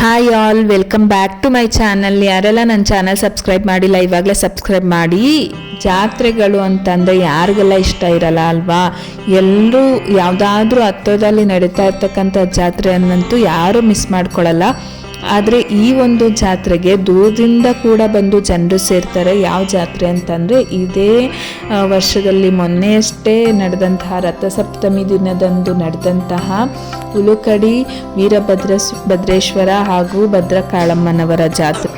Hi all, welcome back to my channel. ಯಾರೆಲ್ಲ ನನ್ನ channel subscribe ಮಾಡಿಲ್ಲ ಇವಾಗಲೇ ಸಬ್ಸ್ಕ್ರೈಬ್ ಮಾಡಿ. ಜಾತ್ರೆಗಳು ಅಂತಂದರೆ ಯಾರಿಗೆಲ್ಲ ಇಷ್ಟ ಇರಲ್ಲ ಅಲ್ವಾ? ಎಲ್ಲರೂ ಯಾವುದಾದ್ರೂ ಹತ್ತಿರದಲ್ಲಿ ನಡೀತಾ ಇರ್ತಕ್ಕಂಥ ಜಾತ್ರೆಯನ್ನಂತೂ ಯಾರೂ ಮಿಸ್ ಮಾಡ್ಕೊಳ್ಳಲ್ಲ. ಆದರೆ ಈ ಒಂದು ಜಾತ್ರೆಗೆ ದೂರದಿಂದ ಕೂಡ ಬಂದು ಜನರು ಸೇರ್ತಾರೆ. ಯಾವ ಜಾತ್ರೆ ಅಂತಂದರೆ ಇದೇ ವರ್ಷದಲ್ಲಿ ಮೊನ್ನೆಯಷ್ಟೇ ನಡೆದಂತಹ ರಥಸಪ್ತಮಿ ದಿನದಂದು ನಡೆದಂತಹ ಹುಲುಕಡಿ ಭದ್ರೇಶ್ವರ ಹಾಗೂ ಭದ್ರಕಾಳಮ್ಮನವರ ಜಾತ್ರೆ.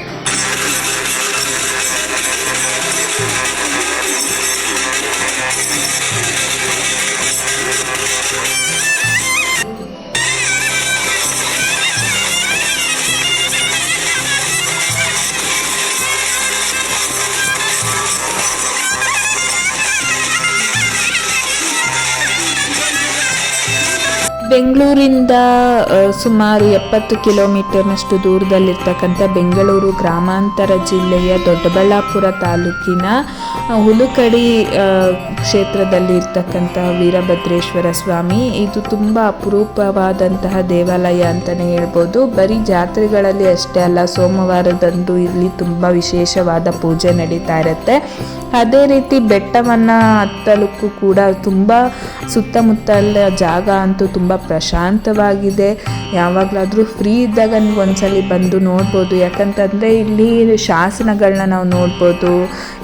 ಬೆಂಗಳೂರಿಂದ ಸುಮಾರು 70 ಕಿಲೋಮೀಟರ್ನಷ್ಟು ದೂರದಲ್ಲಿರ್ತಕ್ಕಂಥ ಬೆಂಗಳೂರು ಗ್ರಾಮಾಂತರ ಜಿಲ್ಲೆಯ ದೊಡ್ಡಬಳ್ಳಾಪುರ ತಾಲೂಕಿನ ಹುಲುಕಡಿ ಕ್ಷೇತ್ರದಲ್ಲಿ ಇರ್ತಕ್ಕಂಥ ವೀರಭದ್ರೇಶ್ವರ ಸ್ವಾಮಿ. ಇದು ತುಂಬ ಅಪರೂಪವಾದಂತಹ ದೇವಾಲಯ ಅಂತಲೇ ಹೇಳ್ಬೋದು. ಬರೀ ಜಾತ್ರೆಗಳಲ್ಲಿ ಅಷ್ಟೇ ಅಲ್ಲ, ಸೋಮವಾರದಂದು ಇಲ್ಲಿ ತುಂಬ ವಿಶೇಷವಾದ ಪೂಜೆ ನಡೀತಾ ಇರುತ್ತೆ. ಅದೇ ರೀತಿ ಬೆಟ್ಟವನ್ನು ಹತ್ತಲಿಕ್ಕೂ ಕೂಡ ತುಂಬ ಸುತ್ತಮುತ್ತಲ ಜಾಗ ಅಂತೂ ತುಂಬ ಪ್ರಶಾಂತವಾಗಿದೆ. ಯಾವಾಗಲಾದರೂ ಫ್ರೀ ಇದ್ದಾಗ ನೀವು ಒಂದ್ಸಲಿ ಬಂದು ನೋಡ್ಬೋದು. ಯಾಕಂತಂದರೆ ಇಲ್ಲಿ ಶಾಸನಗಳನ್ನ ನಾವು ನೋಡ್ಬೋದು.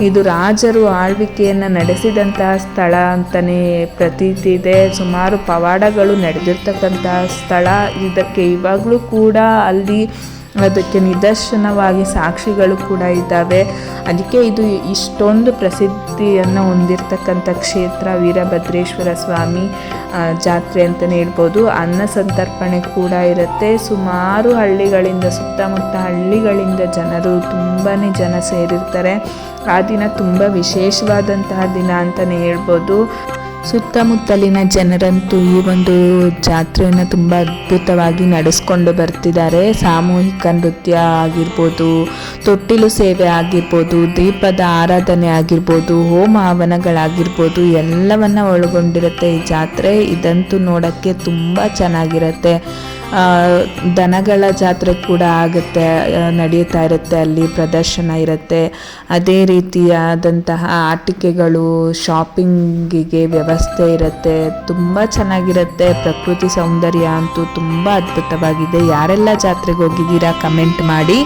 ಇದು ರಾಜರು ಆಳ್ವಿಕೆಯನ್ನು ನಡೆಸಿದಂತಹ ಸ್ಥಳ ಅಂತಲೇ ಪ್ರತೀತಿ ಇದೆ. ಸುಮಾರು ಪವಾಡಗಳು ನಡೆದಿರ್ತಕ್ಕಂತಹ ಸ್ಥಳ. ಇದಕ್ಕೆ ಇವಾಗಲೂ ಕೂಡ ಅಲ್ಲಿ ಅದಕ್ಕೆ ನಿದರ್ಶನವಾಗಿ ಸಾಕ್ಷಿಗಳು ಕೂಡ ಇದ್ದಾವೆ. ಅದಕ್ಕೆ ಇದು ಇಷ್ಟೊಂದು ಪ್ರಸಿದ್ಧಿಯನ್ನು ಹೊಂದಿರತಕ್ಕಂಥ ಕ್ಷೇತ್ರ ವೀರಭದ್ರೇಶ್ವರ ಸ್ವಾಮಿ ಜಾತ್ರೆ ಅಂತಲೇ ಹೇಳ್ಬೋದು. ಅನ್ನ ಸಂತರ್ಪಣೆ ಕೂಡ ಇರುತ್ತೆ. ಸುಮಾರು ಹಳ್ಳಿಗಳಿಂದ, ಸುತ್ತಮುತ್ತ ಹಳ್ಳಿಗಳಿಂದ ಜನರು ತುಂಬಾ ಜನ ಸೇರಿರ್ತಾರೆ. ಆ ದಿನ ತುಂಬ ವಿಶೇಷವಾದಂತಹ ದಿನ ಅಂತಲೇ ಹೇಳ್ಬೋದು. ಸುತ್ತಮುತ್ತಲಿನ ಜನರಂತೂ ಈ ಒಂದು ಜಾತ್ರೆಯನ್ನು ತುಂಬ ಅದ್ಭುತವಾಗಿ ನಡೆಸ್ಕೊಂಡು ಬರ್ತಿದ್ದಾರೆ. ಸಾಮೂಹಿಕ ನೃತ್ಯ ಆಗಿರ್ಬೋದು, ತೊಟ್ಟಿಲು ಸೇವೆ ಆಗಿರ್ಬೋದು, ದೀಪದ ಆರಾಧನೆ ಆಗಿರ್ಬೋದು, ಹೋಮ ಹವನಗಳಾಗಿರ್ಬೋದು, ಎಲ್ಲವನ್ನ ಒಳಗೊಂಡಿರುತ್ತೆ ಈ ಜಾತ್ರೆ. ಇದಂತೂ ನೋಡೋಕ್ಕೆ ತುಂಬ ಚೆನ್ನಾಗಿರುತ್ತೆ. ದನಗಳ ಜಾತ್ರೆ ಕೂಡ ಆಗುತ್ತೆ, ನಡೀತಾ ಇರುತ್ತೆ. ಅಲ್ಲಿ ಪ್ರದರ್ಶನ ಇರುತ್ತೆ. ಅದೇ ರೀತಿಯಾದಂತಹ ಆಟಿಕೆಗಳು, ಶಾಪಿಂಗಿಗೆ ವ್ಯವಸ್ಥೆ ಇರುತ್ತೆ. ತುಂಬ ಚೆನ್ನಾಗಿರುತ್ತೆ. ಪ್ರಕೃತಿ ಸೌಂದರ್ಯ ಅಂತೂ ತುಂಬ ಅದ್ಭುತವಾಗಿದೆ. ಯಾರೆಲ್ಲ ಜಾತ್ರೆಗೆ ಹೋಗಿದ್ದೀರಾ ಕಮೆಂಟ್ ಮಾಡಿ.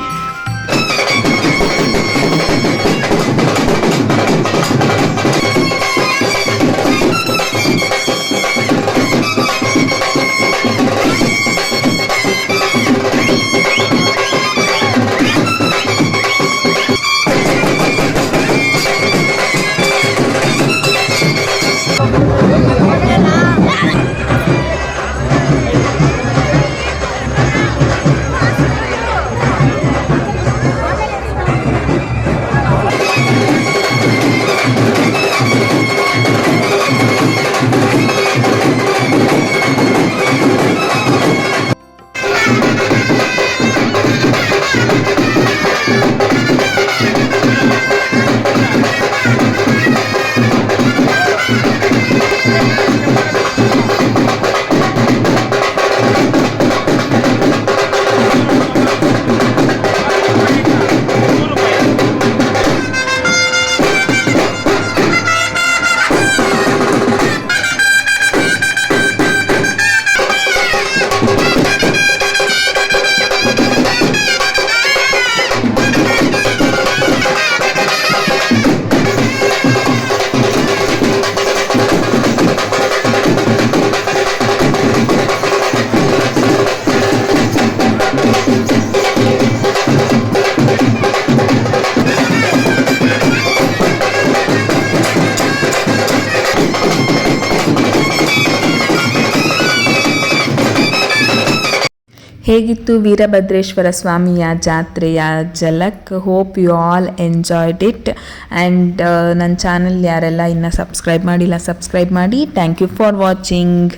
ಹೇಗಿತ್ತು ವೀರಭದ್ರೇಶ್ವರ ಸ್ವಾಮಿಯ ಜಾತ್ರೆಯ ಝಲಕ್? Hope you all enjoyed it. And ನನ್ನ ಚಾನಲ್ ಯಾರೆಲ್ಲ ಇನ್ನೂ ಸಬ್ಸ್ಕ್ರೈಬ್ ಮಾಡಿಲ್ಲ ಸಬ್ಸ್ಕ್ರೈಬ್ ಮಾಡಿ. Thank you for watching.